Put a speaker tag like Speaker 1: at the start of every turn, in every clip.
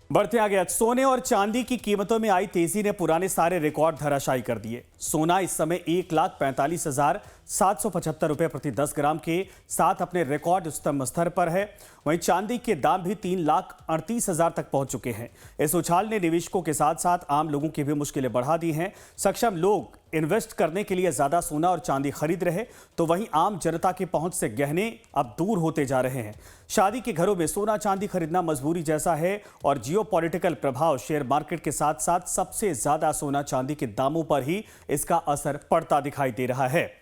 Speaker 1: बढ़ते आगे, आज सोने और चांदी की कीमतों में आई तेजी ने पुराने सारे रिकॉर्ड धराशायी कर दिए। सोना इस समय 1,45,775 रुपए प्रति 10 ग्राम के साथ अपने रिकॉर्ड उच्चतम स्तर पर है। वहीं चांदी के दाम भी 3,38,000 तक पहुंच चुके हैं। इस उछाल ने निवेशकों के साथ साथ आम लोगों की भी मुश्किलें बढ़ा दी हैं। सक्षम लोग इन्वेस्ट करने के लिए ज्यादा सोना और चांदी खरीद रहे, तो वहीं आम जनता की पहुंच से गहने अब दूर होते जा रहे हैं। शादी के घरों में सोना चांदी खरीदना मजबूरी जैसा है और जियोपॉलिटिकल प्रभाव शेयर मार्केट के साथ साथ सबसे ज्यादा सोना चांदी के दामों पर ही इसका असर पड़ता दिखाई दे रहा है।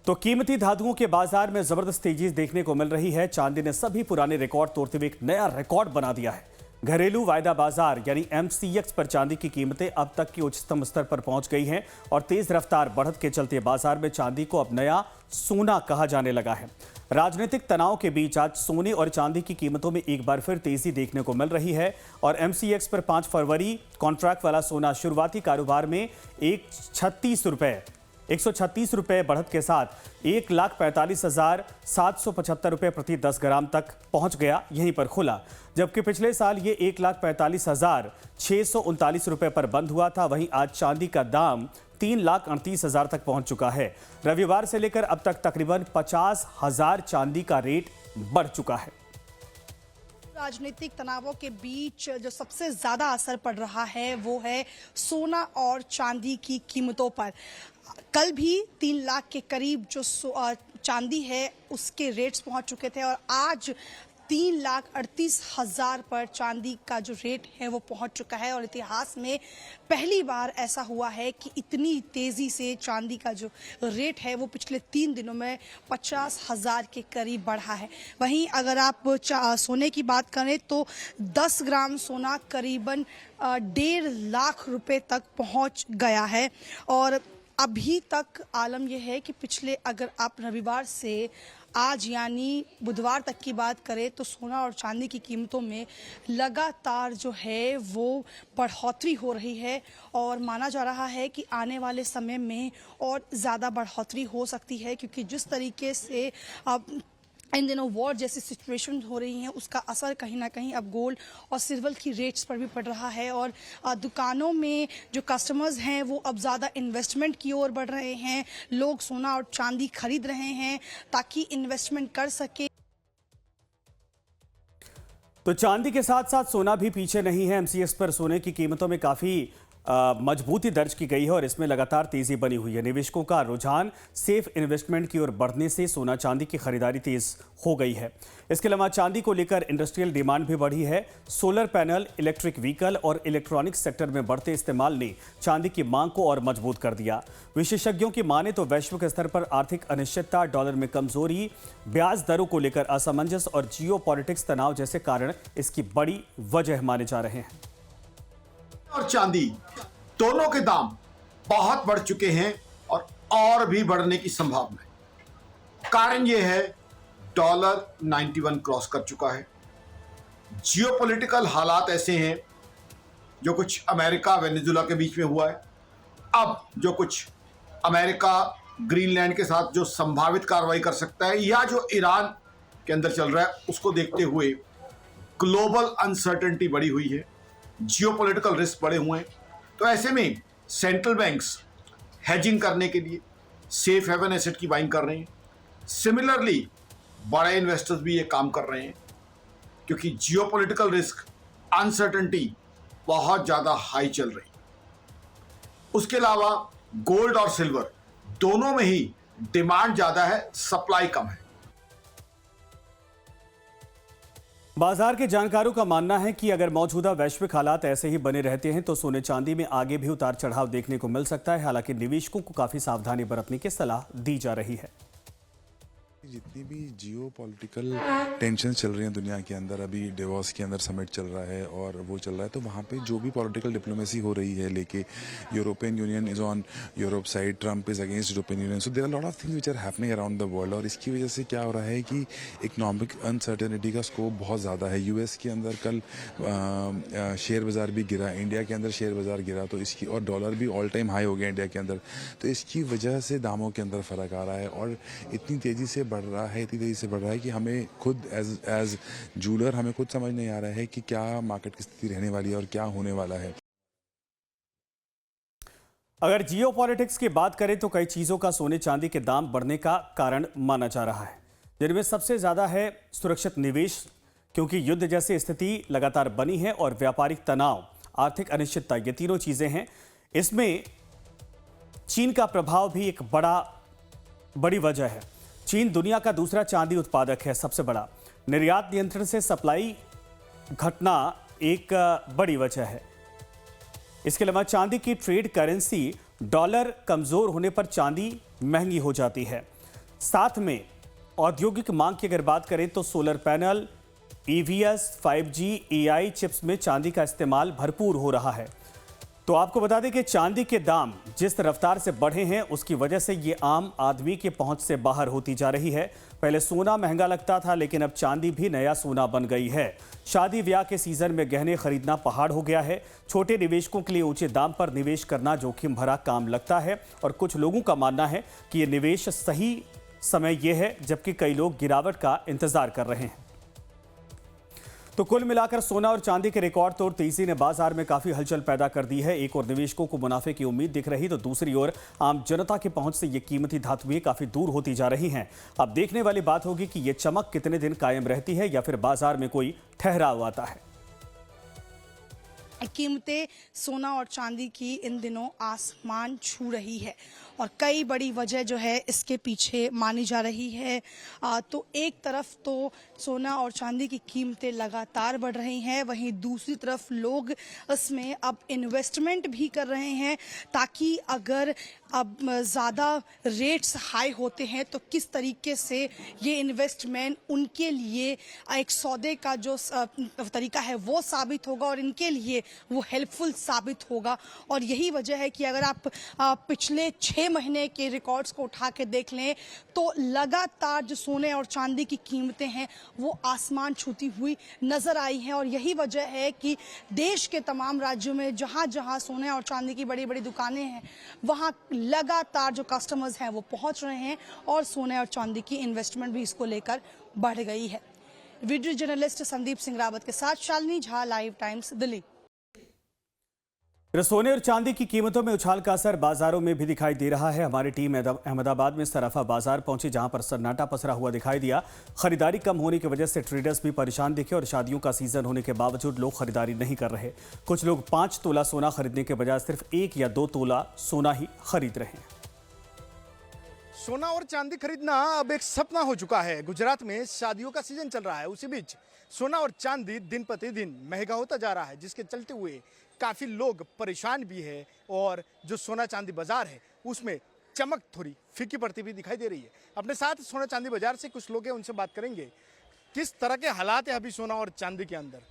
Speaker 1: तो कीमती धातुओं के बाजार में जबरदस्त तेजी देखने को मिल रही है। चांदी ने सभी पुराने रिकॉर्ड तोड़ते हुए एक नया रिकॉर्ड बना दिया है। घरेलू वायदा बाजार यानी MCX पर चांदी की कीमतें अब तक की उच्चतम स्तर पर पहुंच गई हैं और तेज रफ्तार बढ़त के चलते बाजार में चांदी को अब नया सोना कहा जाने लगा है। राजनीतिक तनाव के बीच आज सोने और चांदी की कीमतों में एक बार फिर तेजी देखने को मिल रही है और MCX पर 5 फरवरी कॉन्ट्रैक्ट वाला सोना शुरुआती कारोबार में 136 रुपए बढ़त के साथ 1,45,775 रुपए प्रति 10 ग्राम तक पहुंच गया, यहीं पर खुला। जबकि पिछले साल ये 1,45,639 रुपए पर बंद हुआ था। वहीं आज चांदी का दाम 3,38,000 तक पहुंच चुका है। रविवार से लेकर अब तक तकरीबन 50,000 चांदी का रेट बढ़ चुका है।
Speaker 2: राजनीतिक तनावों के बीच जो सबसे ज्यादा असर पड़ रहा है वो है सोना और चांदी की कीमतों पर। कल भी 3 लाख के करीब जो चांदी है उसके रेट्स पहुंच चुके थे और आज 3,38,000 पर चांदी का जो रेट है वो पहुंच चुका है और इतिहास में पहली बार ऐसा हुआ है कि इतनी तेजी से चांदी का जो रेट है वो पिछले 3 दिनों में 50,000 के करीब बढ़ा है। वहीं अगर आप सोने की बात करें तो 10 ग्राम सोना करीबन 1.5 लाख रुपए तक पहुंच गया है और अभी तक आलम यह है कि पिछले अगर आप रविवार से आज यानी बुधवार तक की बात करें तो सोना और चांदी की कीमतों में लगातार जो है वो बढ़ोतरी हो रही है और माना जा रहा है कि आने वाले समय में और ज़्यादा बढ़ोतरी हो सकती है, क्योंकि जिस तरीके से इन दिनों वॉर जैसी सिचुएशन हो रही हैं उसका असर कहीं ना कहीं अब गोल्ड और सिल्वर की रेट्स पर भी पड़ रहा है और दुकानों में जो कस्टमर्स हैं वो अब ज़्यादा इन्वेस्टमेंट की ओर बढ़ रहे हैं। लोग सोना और चांदी खरीद रहे हैं ताकि इन्वेस्टमेंट कर सके।
Speaker 1: तो चांदी के साथ साथ सोना भी पीछे नहीं है। MCX पर सोने की कीमतों में काफ़ी मजबूती दर्ज की गई है और इसमें लगातार तेजी बनी हुई है। निवेशकों का रुझान सेफ इन्वेस्टमेंट की ओर बढ़ने से सोना चांदी की खरीदारी तेज हो गई है। इसके अलावा चांदी को लेकर इंडस्ट्रियल डिमांड भी बढ़ी है। सोलर पैनल, इलेक्ट्रिक व्हीकल और इलेक्ट्रॉनिक्स सेक्टर में बढ़ते इस्तेमाल ने चांदी की मांग को और मजबूत कर दिया। विशेषज्ञों की माने तो वैश्विक स्तर पर आर्थिक अनिश्चितता, डॉलर में कमजोरी, ब्याज दरों को लेकर असमंजस और जियोपॉलिटिक्स तनाव जैसे कारण इसकी बड़ी वजह माने जा रहे हैं।
Speaker 3: और चांदी दोनों के दाम बहुत बढ़ चुके हैं और भी बढ़ने की संभावना है। कारण यह है डॉलर 91 क्रॉस कर चुका है। जियोपॉलिटिकल हालात ऐसे हैं, जो कुछ अमेरिका वेनेजुला के बीच में हुआ है, अब जो कुछ अमेरिका ग्रीनलैंड के साथ जो संभावित कार्रवाई कर सकता है या जो ईरान के अंदर चल रहा है, उसको देखते हुए ग्लोबल अनसर्टेनिटी बढ़ी हुई है, जियोपॉलिटिकल रिस्क बढ़े हुए हैं। तो ऐसे में सेंट्रल बैंक्स हेजिंग करने के लिए सेफ हेवन एसेट की बाइंग कर रहे हैं। सिमिलरली बड़े इन्वेस्टर्स भी ये काम कर रहे हैं, क्योंकि जियोपॉलिटिकल रिस्क अनसर्टेनिटी बहुत ज़्यादा हाई चल रही है। उसके अलावा गोल्ड और सिल्वर दोनों में ही डिमांड ज़्यादा है, सप्लाई कम है।
Speaker 1: बाजार के जानकारों का मानना है कि अगर मौजूदा वैश्विक हालात ऐसे ही बने रहते हैं तो सोने चांदी में आगे भी उतार चढ़ाव देखने को मिल सकता है। हालांकि निवेशकों को काफी सावधानी बरतने की सलाह दी जा रही है।
Speaker 4: जितनी भी जियो पॉलिटिकल टेंशन चल रही हैं दुनिया के अंदर, अभी डेवोस के अंदर समिट चल रहा है और वो चल रहा है, तो वहाँ पे जो भी पॉलिटिकल डिप्लोमेसी हो रही है लेके European Union is on Europe side, Trump is against European Union, so there are lot of things which are happening around the world. और इसकी वजह से क्या हो रहा है कि इकोनॉमिक अनसर्टेनिटी का स्कोप बहुत ज़्यादा है। US के अंदर कल शेयर बाज़ार भी गिरा, इंडिया के अंदर शेयर बाज़ार गिरा, तो इसकी और डॉलर भी ऑल टाइम हाई हो गया इंडिया के अंदर, तो इसकी वजह से दामों के अंदर फ़र्क आ रहा है और इतनी तेज़ी से बढ़ रहा है, इतनी तेज़ी से बढ़ रहा है कि हमें खुद एज जूलर हमें खुद समझ नहीं आ रहा है कि क्या मार्केट की स्थिति रहने वाली है और क्या होने वाला है।
Speaker 1: अगर जियोपॉलिटिक्स की बात करें तो कई चीज़ों का सोने चांदी के दाम बढ़ने का कारण माना जा रहा है, जिनमें सबसे ज़्यादा है सुरक्षित निवेश, क्योंकि युद्ध जैसी स्थिति लगातार बनी है और व्यापारिक तनाव, आर्थिक अनिश्चितता, ये तीनों चीज़ें हैं। इसमें चीन का प्रभाव भी एक बड़ी वजह है। चीन दुनिया का दूसरा चांदी उत्पादक है, सबसे बड़ा। निर्यात नियंत्रण से सप्लाई घटना एक बड़ी वजह है। इसके अलावा चांदी की ट्रेड करेंसी डॉलर कमजोर होने पर चांदी महंगी हो जाती है। साथ में औद्योगिक मांग की अगर बात करें तो solar panel, EVS, 5G, AI chips में चांदी का इस्तेमाल भरपूर हो रहा है। तो आपको बता दें कि चांदी के दाम जिस रफ्तार से बढ़े हैं उसकी वजह से ये आम आदमी के पहुंच से बाहर होती जा रही है। पहले सोना महंगा लगता था, लेकिन अब चांदी भी नया सोना बन गई है। शादी ब्याह के सीजन में गहने खरीदना पहाड़ हो गया है। छोटे निवेशकों के लिए ऊंचे दाम पर निवेश करना जोखिम भरा काम लगता है और कुछ लोगों का मानना है कि ये निवेश सही समय ये है, जबकि कई लोग गिरावट का इंतजार कर रहे हैं। तो कुल मिलाकर सोना और चांदी के रिकॉर्ड तोड़ तेजी ने बाजार में काफी हलचल पैदा कर दी है। एक और निवेशकों को मुनाफे की उम्मीद दिख रही, तो दूसरी ओर आम जनता की पहुंच से ये कीमती धातुएं काफी दूर होती जा रही हैं। अब देखने वाली बात होगी कि ये चमक कितने दिन कायम रहती है या फिर बाजार में कोई ठहराव आता है।
Speaker 2: कीमतें सोना और चांदी की इन दिनों आसमान छू रही है और कई बड़ी वजह जो है इसके पीछे मानी जा रही है। तो एक तरफ तो सोना और चांदी की कीमतें लगातार बढ़ रही हैं, वहीं दूसरी तरफ लोग इसमें अब इन्वेस्टमेंट भी कर रहे हैं, ताकि अगर अब ज़्यादा रेट्स हाई होते हैं तो किस तरीके से ये इन्वेस्टमेंट उनके लिए एक सौदे का जो तरीका है वो साबित होगा और इनके लिए वो हेल्पफुल साबित होगा। और यही वजह है कि अगर आप पिछले 6 महीने के रिकॉर्ड्स को उठा के देख लें तो लगातार जो सोने और चांदी की कीमतें हैं वो आसमान छूती हुई नजर आई हैं। और यही वजह है कि देश के तमाम राज्यों में जहां जहां सोने और चांदी की बड़ी बड़ी दुकानें हैं वहां लगातार जो कस्टमर्स हैं वो पहुंच रहे हैं और सोने और चांदी की इन्वेस्टमेंट भी इसको लेकर बढ़ गई है। वीडियो जर्नलिस्ट संदीप सिंह रावत के साथ शालिनी झा, लाइव टाइम्स, दिल्ली।
Speaker 1: सोने और चांदी की कीमतों में उछाल का असर बाजारों में भी दिखाई दे रहा है। हमारी टीम अहमदाबाद में सराफा बाजार पहुंची, जहां पर सन्नाटा पसरा हुआ दिखाई दिया। खरीदारी कम होने की वजह से ट्रेडर्स भी परेशान दिखे और शादियों का सीजन होने के बावजूद लोग खरीदारी नहीं कर रहे। कुछ लोग 5 तोला सोना खरीदने के बजाय सिर्फ 1 या 2 तोला सोना ही खरीद रहे हैं।
Speaker 5: सोना और चांदी खरीदना अब एक सपना हो चुका है। गुजरात में शादियों का सीजन चल रहा है, उसी बीच सोना और चांदी दिन प्रतिदिन महंगा होता जा रहा है, जिसके चलते हुए काफ़ी लोग परेशान भी है और जो सोना चांदी बाजार है उसमें चमक थोड़ी फीकी पड़ती भी दिखाई दे रही है। अपने साथ सोना चांदी बाजार से कुछ लोग हैं, उनसे बात करेंगे किस तरह के हालात है अभी सोना और चांदी के अंदर।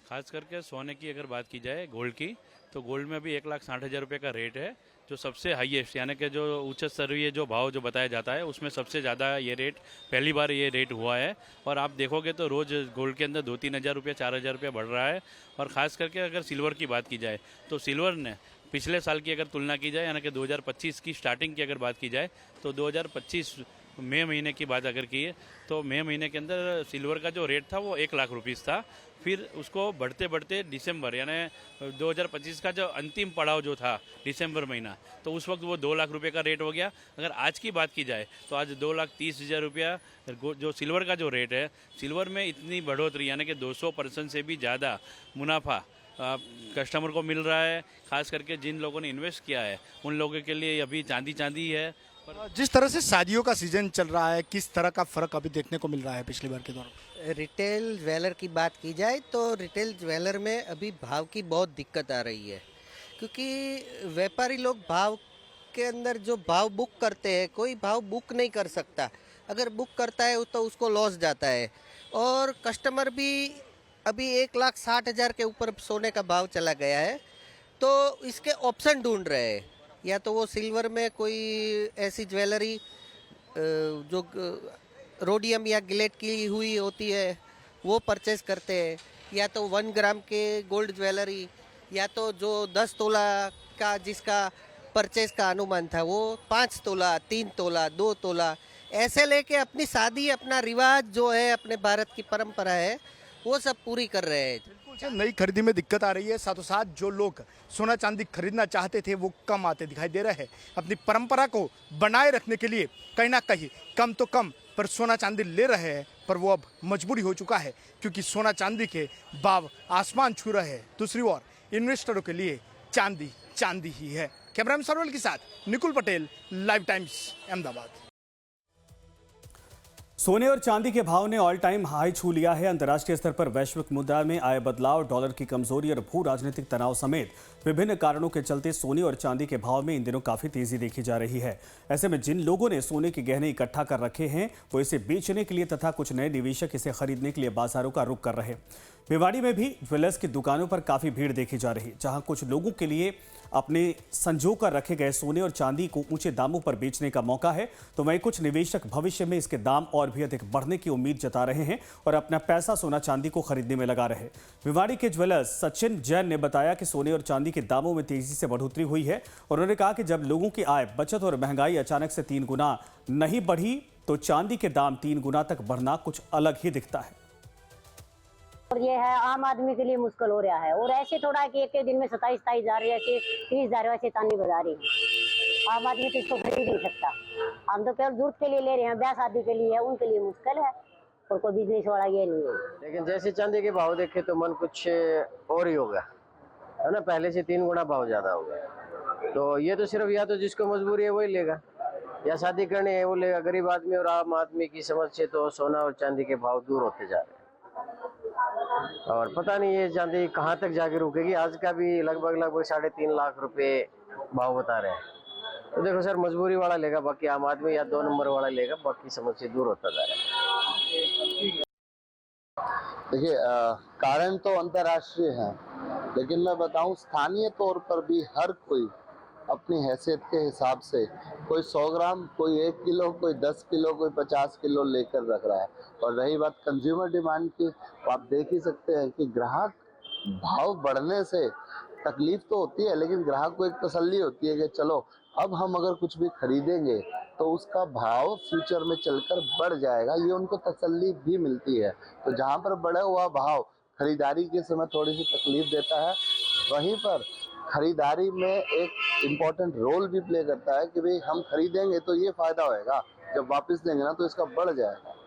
Speaker 6: खास करके सोने की अगर बात की जाए, गोल्ड की, तो गोल्ड में भी 1,60,000 रुपये का रेट है, जो सबसे हाईएस्ट यानी कि जो उच्च स्तरीय जो भाव जो बताया जाता है उसमें सबसे ज़्यादा ये रेट, पहली बार ये रेट हुआ है। और आप देखोगे तो रोज़ गोल्ड के अंदर 2-3 हज़ार रुपये, 4 हज़ार रुपये बढ़ रहा है। और ख़ास करके अगर सिल्वर की बात की जाए तो सिल्वर ने पिछले साल की अगर तुलना की जाए, यानी कि 2025 की स्टार्टिंग की अगर बात की जाए तो 2025 मई महीने की बात अगर की है तो मई महीने के अंदर सिल्वर का जो रेट था वो 1 लाख रुपीस था। फिर उसको बढ़ते बढ़ते दिसंबर यानी 2025 का जो अंतिम पड़ाव जो था दिसंबर महीना, तो उस वक्त वो 2 लाख रुपए का रेट हो गया। अगर आज की बात की जाए तो आज 2,30,000 रुपया जो सिल्वर का जो रेट है, सिल्वर में इतनी बढ़ोतरी यानी कि 200% से भी ज़्यादा मुनाफा कस्टमर को मिल रहा है। खास करके जिन लोगों ने इन्वेस्ट किया है उन लोगों के लिए अभी चांदी है।
Speaker 5: जिस तरह से शादियों का सीजन चल रहा है, किस तरह का फर्क अभी देखने को मिल रहा है पिछली बार के दौरान?
Speaker 7: रिटेल ज्वेलर की बात की जाए तो रिटेल ज्वेलर में अभी भाव की बहुत दिक्कत आ रही है, क्योंकि व्यापारी लोग भाव के अंदर जो भाव बुक करते हैं, कोई भाव बुक नहीं कर सकता। अगर बुक करता है तो उसको लॉस जाता है। और कस्टमर भी अभी 1,60,000 के ऊपर सोने का भाव चला गया है, तो इसके ऑप्शन ढूंढ रहे हैं। या तो वो सिल्वर में कोई ऐसी ज्वेलरी जो रोडियम या गिलेट की हुई होती है वो परचेस करते हैं, या तो 1 ग्राम के गोल्ड ज्वेलरी, या तो जो 10 तोला का जिसका परचेस का अनुमान था वो 5 तोला, 3 तोला, 2 तोला, ऐसे लेके अपनी शादी, अपना रिवाज जो है, अपने भारत की परंपरा है, वो सब पूरी कर रहे हैं।
Speaker 5: बिल्कुल सर, नई खरीदी में दिक्कत आ रही है, साथों साथ जो लोग सोना चांदी खरीदना चाहते थे वो कम आते दिखाई दे रहे हैं। अपनी परंपरा को बनाए रखने के लिए कहीं ना कहीं कम तो कम पर सोना चांदी ले रहे हैं, पर वो अब मजबूरी हो चुका है क्योंकि सोना चांदी के भाव आसमान छू रहे हैं। दूसरी ओर इन्वेस्टरों के लिए चांदी चांदी ही है। कैमरामैन सरवल के साथ निकुल पटेल, लाइव टाइम्स, अहमदाबाद।
Speaker 1: सोने और चांदी के भाव ने ऑल टाइम हाई छू लिया है। अंतर्राष्ट्रीय स्तर पर वैश्विक मुद्रा में आए बदलाव, डॉलर की कमजोरी और भू राजनीतिक तनाव समेत विभिन्न कारणों के चलते सोने और चांदी के भाव में इन दिनों काफी तेजी देखी जा रही है। ऐसे में जिन लोगों ने सोने के गहने इकट्ठा कर रखे हैं वो इसे बेचने के लिए तथा कुछ नए निवेशक इसे खरीदने के लिए बाजारों का रुख कर रहे हैं। भिवाड़ी में भी ज्वेलर्स की दुकानों पर काफी भीड़ देखी जा रही है, जहां कुछ लोगों के लिए अपने संजो कर रखे गए सोने और चांदी को ऊंचे दामों पर बेचने का मौका है, तो वहीं कुछ निवेशक भविष्य में इसके दाम और भी अधिक बढ़ने की उम्मीद जता रहे हैं और अपना पैसा सोना चांदी को खरीदने में लगा रहे। भिवाड़ी के ज्वेलर्स सचिन जैन ने बताया कि सोने और चांदी के दामों में तेजी से बढ़ोतरी हुई है और उन्होंने कहा कि जब लोगों की आय, बचत और महंगाई अचानक से 3 गुना नहीं बढ़ी तो चांदी के दाम 3 गुना तक बढ़ना कुछ अलग ही दिखता है।
Speaker 8: और ये है आम आदमी के लिए मुश्किल हो रहा है। और ऐसे थोड़ा है कि एक दिन में 27 हजार ऐसे 30 हजार ऐसे चांदी बजा रही है। आम आदमी तो इसको खरीद नहीं सकता। हम तो केवल जरूरत के लिए ले रहे हैं, ब्याह शादी के लिए है, उनके लिए मुश्किल है और कोई बिजनेस वाला ये नहीं है।
Speaker 9: लेकिन जैसे चांदी के भाव देखे तो मन कुछ और ही होगा, है ना। पहले से 3 गुना भाव ज्यादा हो गया। तो ये तो सिर्फ या तो जिसको मजबूरी है वही लेगा, या शादी करनी है वो लेगा। गरीब आदमी और आम आदमी की समझ से तो सोना और चांदी के भाव दूर होते जा रहे हैं और पता नहीं ये चांदी कहाँ तक जाके रुकेगी। आज का भी लगभग 3.5 लाख रुपए भाव बता रहे हैं। तो देखो सर, मजबूरी वाला लेगा, बाकी आम आदमी या 2 नंबर वाला लेगा, बाकी समझ से दूर होता जा रहा है।
Speaker 10: देखिए, कारण तो अंतर्राष्ट्रीय है, लेकिन मैं बताऊं स्थानीय तौर पर भी हर कोई अपनी हैसियत के हिसाब से कोई 100 ग्राम, कोई 1 किलो, कोई 10 किलो, कोई 50 किलो लेकर रख रहा है। और रही बात कंज्यूमर डिमांड की, तो आप देख ही सकते हैं कि ग्राहक भाव बढ़ने से तकलीफ तो होती है, लेकिन ग्राहक को एक तसल्ली होती है कि चलो अब हम अगर कुछ भी खरीदेंगे तो उसका भाव फ्यूचर में चलकर बढ़ जाएगा, ये उनको तसल्ली भी मिलती है। तो जहाँ पर बढ़ा हुआ भाव खरीदारी के समय थोड़ी सी तकलीफ देता है, वहीं पर खरीदारी में एक इम्पॉर्टेंट रोल भी प्ले करता है कि भाई हम खरीदेंगे तो ये फायदा होएगा, जब वापस देंगे ना तो इसका बढ़ जाएगा।